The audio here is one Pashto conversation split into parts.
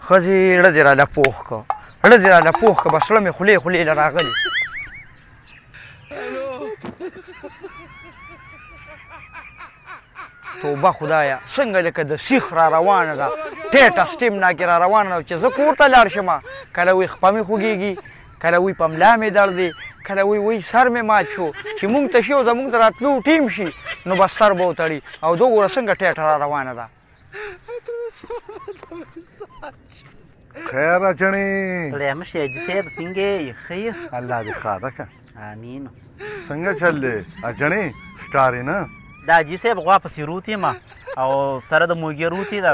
ښځې ړدې راله پوخ کړه ړدې راله پوخ کړه بس زړه مې خولې له راغلي توبه خدایه څنګه لکه د سیخ را روانه ده ټیټه سټیمنا کې را روانه ده چې زه کور ته لاړ شم کله وایي خپه مې خوږېږي کله وایي په ملا مې درد دی کله وایي سر مې مات شو چې مونږ ته شي او زمونږ د راتلو ټیم شي نو بس سر به وتړي او دا وګوره څنګه ټیټه را روانه ده خیر اچڼې سړی مشي حاجي صاحب څنګه یې ښه یې الله دې ښه ده که امین څنګه چل دی اچڼې ښکارې نه دا حاجي صاحب غوا پسې روت یم او سره د موږې روتې ده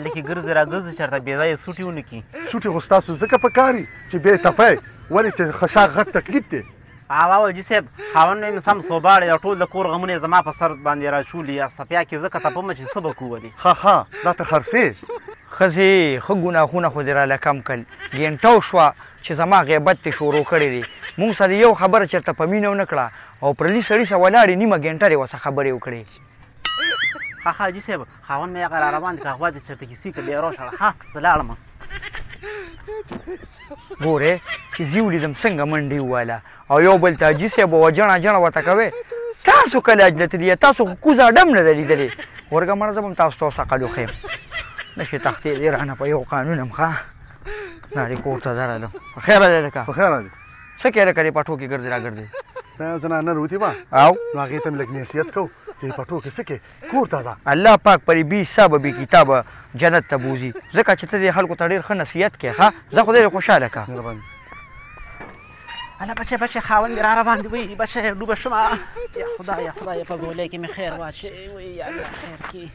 لکې ګرځې را ګرځې چېرته بې ځایه سوټې ونه کړي سوټې خو ستاسو ځکه په کار چې بې تپی ولې چې خشاک غټ تکلیف دی هوا حاجي صاحب خاوند مې سم صوباړې او ټول د کور غمونه یې زما په سر باندې راچولي څپیا کې ځکه تپمه چې څه به کوو ولې ښه دا ته خرڅې ښځې ښه ګناهونه خو دې راله کم کړل ګینټو شوه چې زما غیبت دې شروع کړی دی مونږ سره یو خبره چېرته په مینه ونه کړه او پردي سړي سره ولاړې نیمه ګینټه دې ورسه خبرې وکړې ښه حاجي صاحب خاوند مې هغه را روان دی که غوا دې چېرته کیسې که بیا راشه ښه زه لاړم ګورې چې زه ولیدم څنګه منډې وویله او یو بل ته حاجي صاحب وه جڼه ورته کوې تاسو کله اجلت دي تاسو خو کوزه ډم نه ده لیدلې ورګه مړه زه به هم تاسو ته عقل وښیم نشي تښتېدې رانه په یو قانون هم ښه نارې کور ته درلم په خیره دی لکه په خیره دی څه کې لکه دې پټو کې ګرځې را ګرځې دا زنانه روتې به او نو هغې ته مې لږ نصیحت کوو چې پټو کې څه کې کور ته ده الله پاک پرې بې حسابه بې کتابه جنت ته بوځي ځکه چې ته دې خلکو ته ډېر ښه نصیحت کوې ښه زه خدای دې خوشحاله کړه مهرباني هله بچه خاوند مې را روان دی وایي بچه ډوبه شومه یا خدای فضولی کې مې خیر واچوي وایي یا الله خیر کړي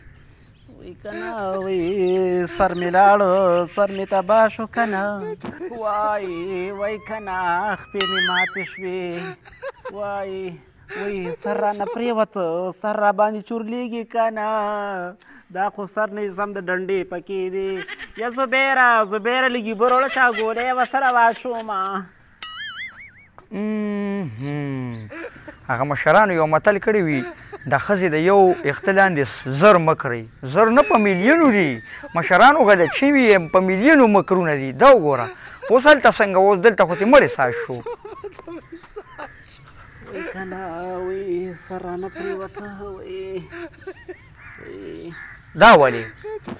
وی کنه وی سر می لاړو سر می تباه شو کنه وای کنه خپې مې ماتې شوې وای سر رانه پرېوته سر را باندې چورلیږي کنه دا خو سر نه سم د ډنډې پکې دی یا زبیره لږي بروړه چا ګولې ورسره واچومه هغه مشرانو یو متل کړی وي د ښځې د یو اخته لاندې زر مه کړئ زر نه په میلیونو دي مشرانو غلط شوي په میلیونو مکرونه دي دا وګوره اوس هلته څنګه اوس دلته خو دې مړې ساز شو وای کنه وای سر رانه پرېوته دا ولې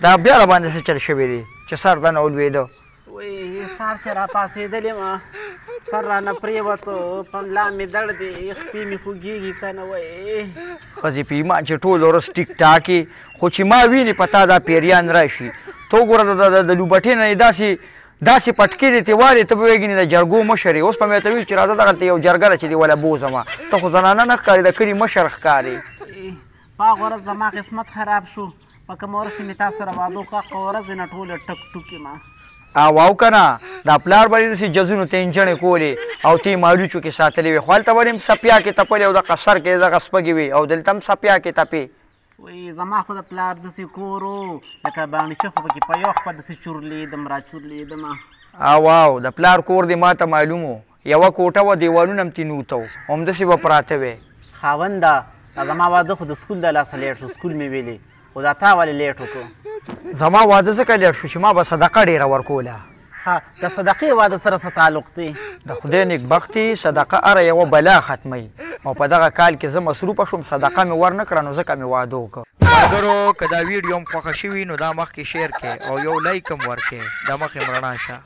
دا بیا را باندې څه چل شوی دی چې سر دنه ولوېده وای سار چې را پاسېدلې ما سر رانه پرېوته په ملا مې درد دی خپې مې خوږېږي که نه وایې ښځې په ایمان چې ټول ورځ ټیک ټاکې خو چې ما وینې په تا دا پیریان راشي ته وګوره د لوبټې نه یې داسې پټکې دې تې وارې ته به ویږي د جرګو مشر یې اوس په مې ته ویل چې راځه دغلته یو جرګه ده چې دې وله بوځمه ته خو زنانه نه ښکارې د کلي مشر ښکارې په هغه ورځ زما قسمت خراب شو په کومه ورځ چې مې تا سره واده وکړه هغه ورځ یې نه ټوله ټک ټوکې ما او که دا پلار به داسې جزونو ته انجڼې کولې او ته یې مالوچو کې ساتلې وې خو هلته به دې هم سپیا کې تپلې او دغه سر کې دغه سپږې وې او دلته هم سپیا کې تپې وایي زما خو د پلار داسې کور و لکه باڼچه خو پکې په یو خپه داسې چورلېدم را چورلېدم او د پلار کور دې ما ته معلوم و یوه کوټه وه دیوالونه هم تینوته و همداسې به پراته وې خاونده دا زما واده خو د سکول د لاسه لیټ شو سکول مې ویلې خو دا تا ولې لیټ وکړو زما واده ځکه لیټ شو چې ما به صدقه ډېره ورکوله ښه د صدقې واده سره څه تعلق دی د خدای نیکبختي صدقه هره یوه بلا ختموي او په دغه کال کې زه مصروفه شوم صدقه مې ورنه کړه نو ځکه مې واده وکړ ملګرو که دا ویډیو هم خوښه شوي نو دا مخکې شیر کړئ او یو لایک هم ورکړئ د مخې م رڼا شه